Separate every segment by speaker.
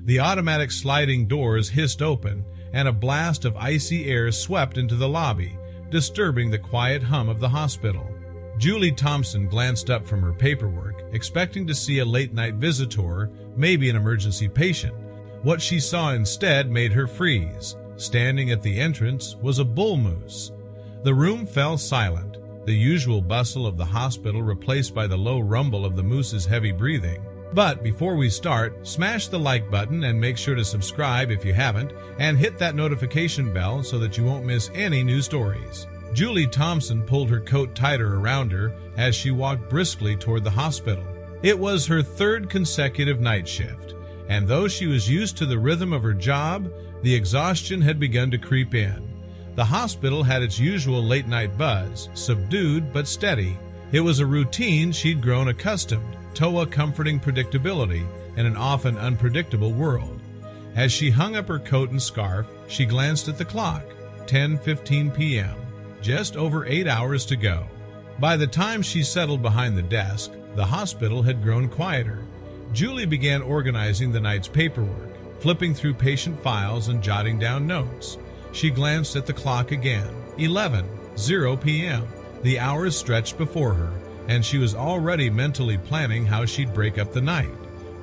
Speaker 1: The automatic sliding doors hissed open, and a blast of icy air swept into the lobby, disturbing the quiet hum of the hospital. Julie Thompson glanced up from her paperwork, expecting to see a late-night visitor, maybe an emergency patient. What she saw instead made her freeze. Standing at the entrance was a bull moose. The room fell silent, the usual bustle of the hospital replaced by the low rumble of the moose's heavy breathing. But before we start, smash the like button and make sure to subscribe if you haven't, and hit that notification bell so that you won't miss any new stories. Julie Thompson pulled her coat tighter around her as she walked briskly toward the hospital. It was her third consecutive night shift, and though she was used to the rhythm of her job, the exhaustion had begun to creep in. The hospital had its usual late-night buzz, subdued but steady. It was a routine she'd grown accustomed to, a comforting predictability in an often unpredictable world. As she hung up her coat and scarf, she glanced at the clock. 10:15 p.m. Just over 8 hours to go. By the time she settled behind the desk, the hospital had grown quieter. Julie began organizing the night's paperwork, flipping through patient files and jotting down notes. She glanced at the clock again. 11:00 p.m. The hours stretched before her, and she was already mentally planning how she'd break up the night.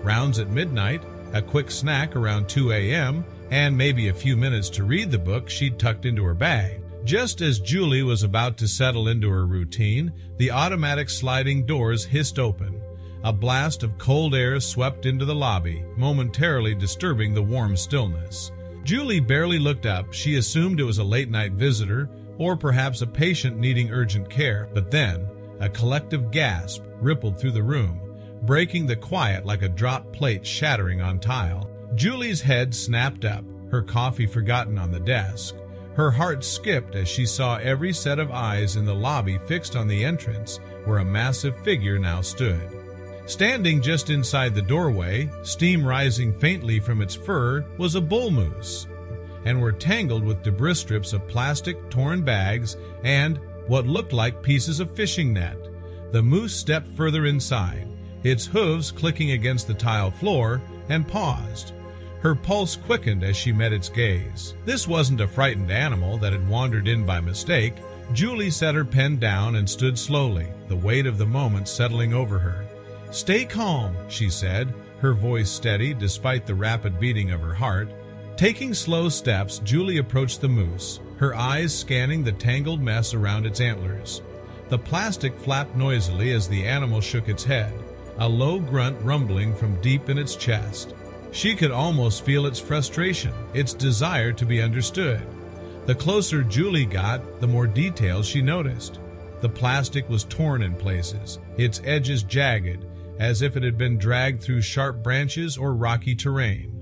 Speaker 1: Rounds at midnight, a quick snack around 2 a.m., and maybe a few minutes to read the book she'd tucked into her bag. Just as Julie was about to settle into her routine, the automatic sliding doors hissed open. A blast of cold air swept into the lobby, momentarily disturbing the warm stillness. Julie barely looked up. She assumed it was a late-night visitor, or perhaps a patient needing urgent care. But then, a collective gasp rippled through the room, breaking the quiet like a dropped plate shattering on tile. Julie's head snapped up, her coffee forgotten on the desk. Her heart skipped as she saw every set of eyes in the lobby fixed on the entrance where a massive figure now stood. Standing just inside the doorway, steam rising faintly from its fur, was a bull moose, and were tangled with debris strips of plastic, torn bags, and what looked like pieces of fishing net. The moose stepped further inside, its hooves clicking against the tile floor, and paused. Her pulse quickened as she met its gaze. This wasn't a frightened animal that had wandered in by mistake. Julie set her pen down and stood slowly, the weight of the moment settling over her. "Stay calm," she said, her voice steady despite the rapid beating of her heart. Taking slow steps, Julie approached the moose, her eyes scanning the tangled mess around its antlers. The plastic flapped noisily as the animal shook its head, a low grunt rumbling from deep in its chest. She could almost feel its frustration, its desire to be understood. The closer Julie got, the more details she noticed. The plastic was torn in places, its edges jagged, as if it had been dragged through sharp branches or rocky terrain.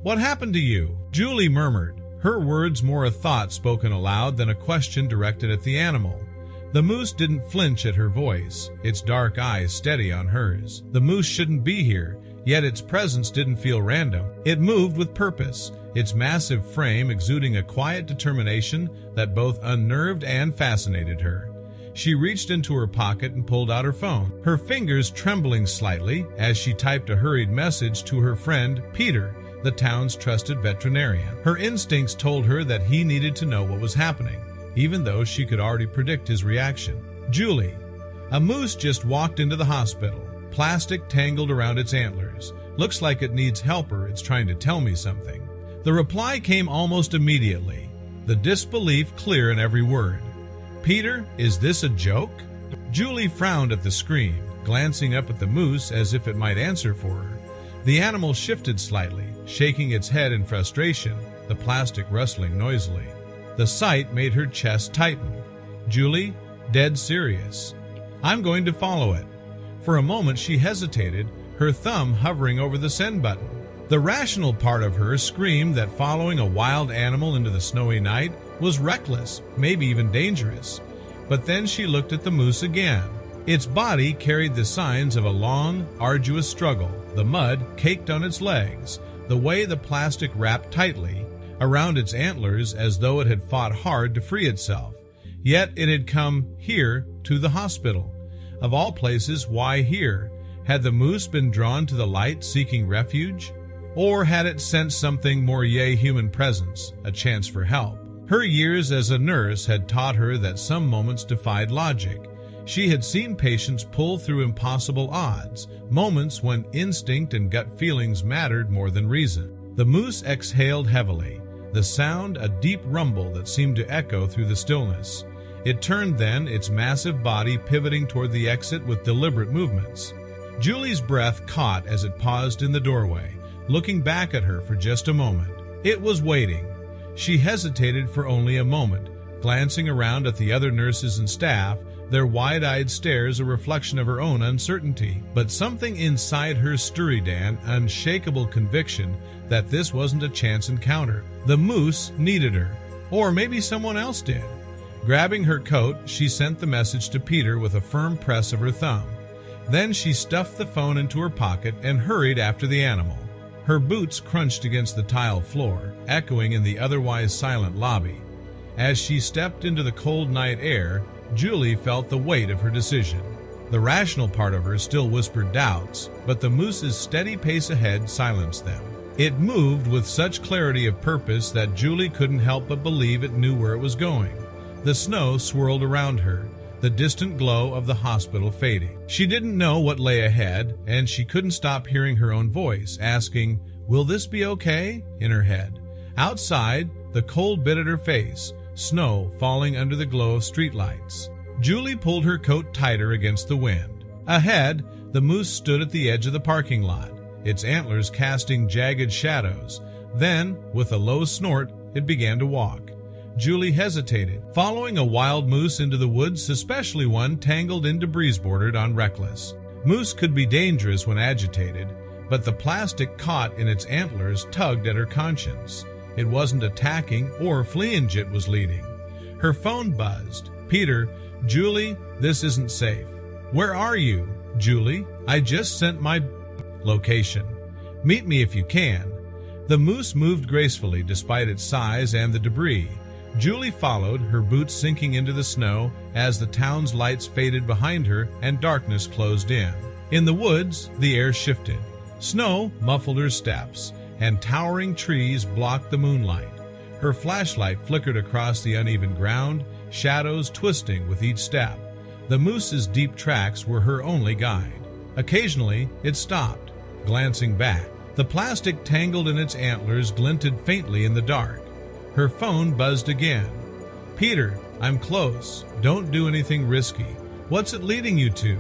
Speaker 1: "What happened to you?" Julie murmured, her words more a thought spoken aloud than a question directed at the animal. The moose didn't flinch at her voice, its dark eyes steady on hers. The moose shouldn't be here, yet its presence didn't feel random. It moved with purpose, its massive frame exuding a quiet determination that both unnerved and fascinated her. She reached into her pocket and pulled out her phone, her fingers trembling slightly as she typed a hurried message to her friend, Peter, the town's trusted veterinarian. Her instincts told her that he needed to know what was happening, even though she could already predict his reaction. "Julie, a moose just walked into the hospital. Plastic tangled around its antlers. Looks like it needs help or it's trying to tell me something." The reply came almost immediately, the disbelief clear in every word. "Peter, is this a joke?" Julie frowned at the scream, glancing up at the moose as if it might answer for her. The animal shifted slightly, shaking its head in frustration, the plastic rustling noisily. The sight made her chest tighten. "Julie, dead serious. I'm going to follow it." For a moment she hesitated, her thumb hovering over the send button. The rational part of her screamed that following a wild animal into the snowy night was reckless, maybe even dangerous. But then she looked at the moose again. Its body carried the signs of a long, arduous struggle, the mud caked on its legs, the way the plastic wrapped tightly around its antlers as though it had fought hard to free itself. Yet it had come here, to the hospital. Of all places, why here? Had the moose been drawn to the light seeking refuge? Or had it sensed something more human presence, a chance for help? Her years as a nurse had taught her that some moments defied logic. She had seen patients pull through impossible odds, moments when instinct and gut feelings mattered more than reason. The moose exhaled heavily, the sound a deep rumble that seemed to echo through the stillness. It turned then, its massive body pivoting toward the exit with deliberate movements. Julie's breath caught as it paused in the doorway, looking back at her for just a moment. It was waiting. She hesitated for only a moment, glancing around at the other nurses and staff, their wide-eyed stares a reflection of her own uncertainty. But something inside her stirred an unshakable conviction that this wasn't a chance encounter. The moose needed her, or maybe someone else did. Grabbing her coat, she sent the message to Peter with a firm press of her thumb. Then she stuffed the phone into her pocket and hurried after the animal. Her boots crunched against the tile floor, echoing in the otherwise silent lobby. As she stepped into the cold night air, Julie felt the weight of her decision. The rational part of her still whispered doubts, but the moose's steady pace ahead silenced them. It moved with such clarity of purpose that Julie couldn't help but believe it knew where it was going. The snow swirled around her, the distant glow of the hospital fading. She didn't know what lay ahead, and she couldn't stop hearing her own voice, asking, "Will this be okay?" in her head. Outside, the cold bit at her face, snow falling under the glow of streetlights. Julie pulled her coat tighter against the wind. Ahead, the moose stood at the edge of the parking lot, its antlers casting jagged shadows. Then, with a low snort, it began to walk. Julie hesitated, following a wild moose into the woods, especially one tangled in debris bordered on reckless. Moose could be dangerous when agitated, but the plastic caught in its antlers tugged at her conscience. It wasn't attacking or fleeing, it was leading. Her phone buzzed. "Peter, Julie, this isn't safe." "Where are you?" "Julie, I just sent my location. Meet me if you can." The moose moved gracefully despite its size and the debris. Julie followed, her boots sinking into the snow as the town's lights faded behind her and darkness closed in. In the woods, the air shifted. Snow muffled her steps, and towering trees blocked the moonlight. Her flashlight flickered across the uneven ground, shadows twisting with each step. The moose's deep tracks were her only guide. Occasionally, it stopped, glancing back. The plastic tangled in its antlers glinted faintly in the dark. Her phone buzzed again. "Peter, I'm close. Don't do anything risky. What's it leading you to?"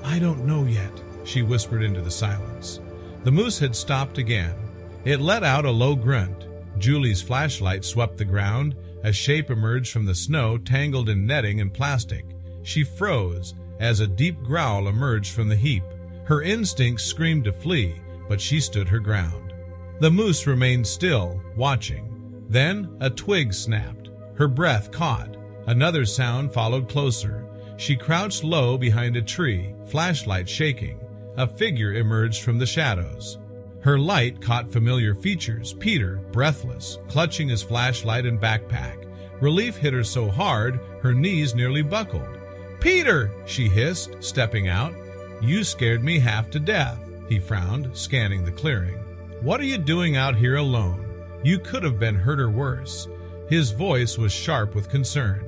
Speaker 1: "I don't know yet," she whispered into the silence. The moose had stopped again. It let out a low grunt. Julie's flashlight swept the ground. A shape emerged from the snow, tangled in netting and plastic. She froze as a deep growl emerged from the heap. Her instincts screamed to flee, but she stood her ground. The moose remained still, watching. Then a twig snapped. Her breath caught. Another sound followed closer. She crouched low behind a tree, flashlight shaking. A figure emerged from the shadows. Her light caught familiar features. Peter, breathless, clutching his flashlight and backpack. Relief hit her so hard, her knees nearly buckled. "Peter!" she hissed, stepping out. "You scared me half to death," he frowned, scanning the clearing. "What are you doing out here alone? You could have been hurt or worse." His voice was sharp with concern.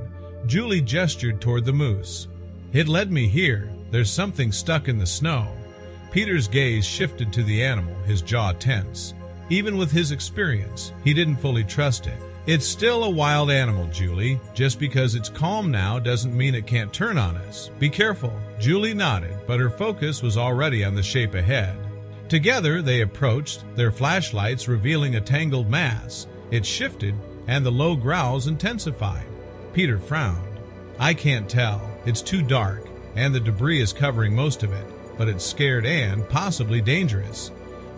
Speaker 1: Julie gestured toward the moose. "It led me here. There's something stuck in the snow." Peter's gaze shifted to the animal, his jaw tense. Even with his experience, he didn't fully trust it. "It's still a wild animal, Julie. Just because it's calm now doesn't mean it can't turn on us. Be careful." Julie nodded, but her focus was already on the shape ahead. Together they approached, their flashlights revealing a tangled mass. It shifted, and the low growls intensified. Peter frowned. "I can't tell. It's too dark, and the debris is covering most of it, but it's scared and possibly dangerous."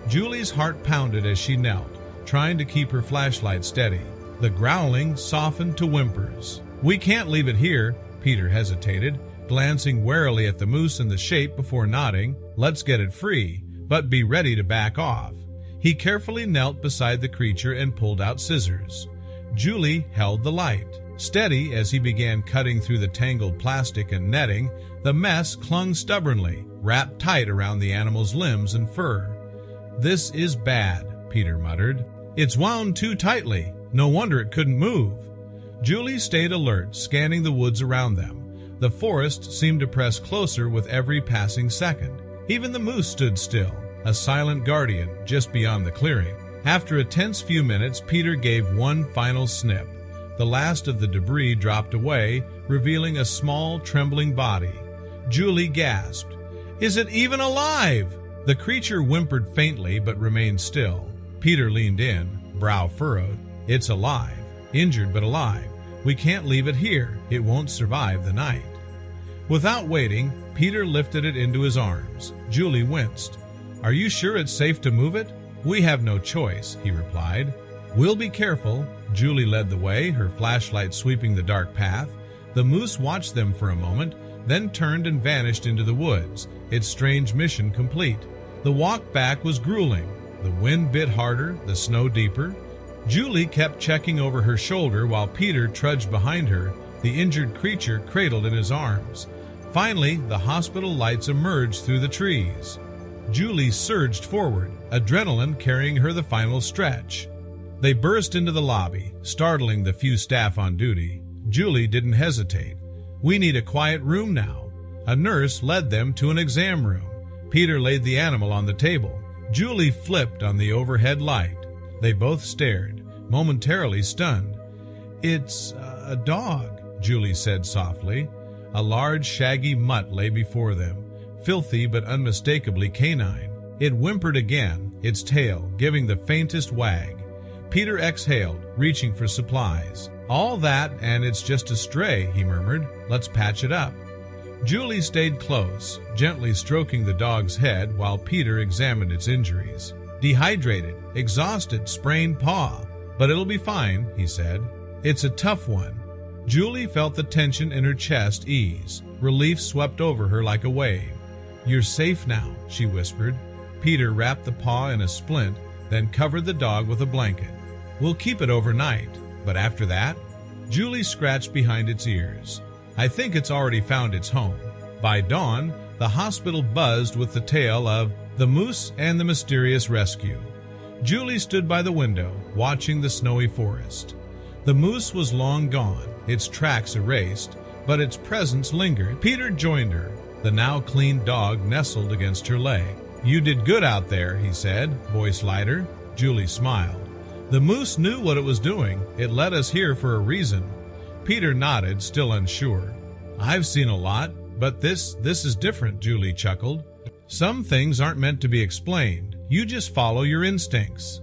Speaker 1: Julie's heart pounded as she knelt, trying to keep her flashlight steady. The growling softened to whimpers. "We can't leave it here," Peter hesitated, glancing warily at the moose and the shape before nodding. "Let's get it free, but be ready to back off." He carefully knelt beside the creature and pulled out scissors. Julie held the light. Steady as he began cutting through the tangled plastic and netting, the mess clung stubbornly, wrapped tight around the animal's limbs and fur. "This is bad," Peter muttered. It's wound too tightly. No wonder it couldn't move. Julie stayed alert, scanning the woods around them. The forest seemed to press closer with every passing second. Even the moose stood still, a silent guardian just beyond the clearing. After a tense few minutes, Peter gave one final snip. The last of the debris dropped away, revealing a small, trembling body. Julie gasped. Is it even alive? The creature whimpered faintly but remained still. Peter leaned in, brow furrowed. It's alive. Injured but alive. We can't leave it here. It won't survive the night. Without waiting, Peter lifted it into his arms. Julie winced. Are you sure it's safe to move it? We have no choice, he replied. We'll be careful. Julie led the way, her flashlight sweeping the dark path. The moose watched them for a moment, then turned and vanished into the woods, its strange mission complete. The walk back was grueling. The wind bit harder, the snow deeper. Julie kept checking over her shoulder while Peter trudged behind her, the injured creature cradled in his arms. Finally, the hospital lights emerged through the trees. Julie surged forward, adrenaline carrying her the final stretch. They burst into the lobby, startling the few staff on duty. Julie didn't hesitate. We need a quiet room now. A nurse led them to an exam room. Peter laid the animal on the table. Julie flipped on the overhead light. They both stared, momentarily stunned. It's a dog, Julie said softly. A large, shaggy mutt lay before them, filthy but unmistakably canine. It whimpered again, its tail giving the faintest wag. Peter exhaled, reaching for supplies. All that, and it's just a stray, he murmured. Let's patch it up. Julie stayed close, gently stroking the dog's head while Peter examined its injuries. Dehydrated, exhausted, sprained paw. But it'll be fine, he said. It's a tough one. Julie felt the tension in her chest ease. Relief swept over her like a wave. You're safe now, she whispered. Peter wrapped the paw in a splint, then covered the dog with a blanket. We'll keep it overnight, but after that? Julie scratched behind its ears. I think it's already found its home. By dawn, the hospital buzzed with the tale of the moose and the mysterious rescue. Julie stood by the window, watching the snowy forest. The moose was long gone, its tracks erased, but its presence lingered. Peter joined her. The now clean dog nestled against her leg. You did good out there, he said, voice lighter. Julie smiled. The moose knew what it was doing. It led us here for a reason. Peter nodded, still unsure. I've seen a lot, but this is different, Julie chuckled. Some things aren't meant to be explained. You just follow your instincts.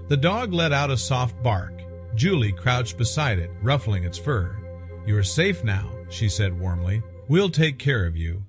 Speaker 1: The dog let out a soft bark. Julie crouched beside it, ruffling its fur. You're safe now, she said warmly. We'll take care of you.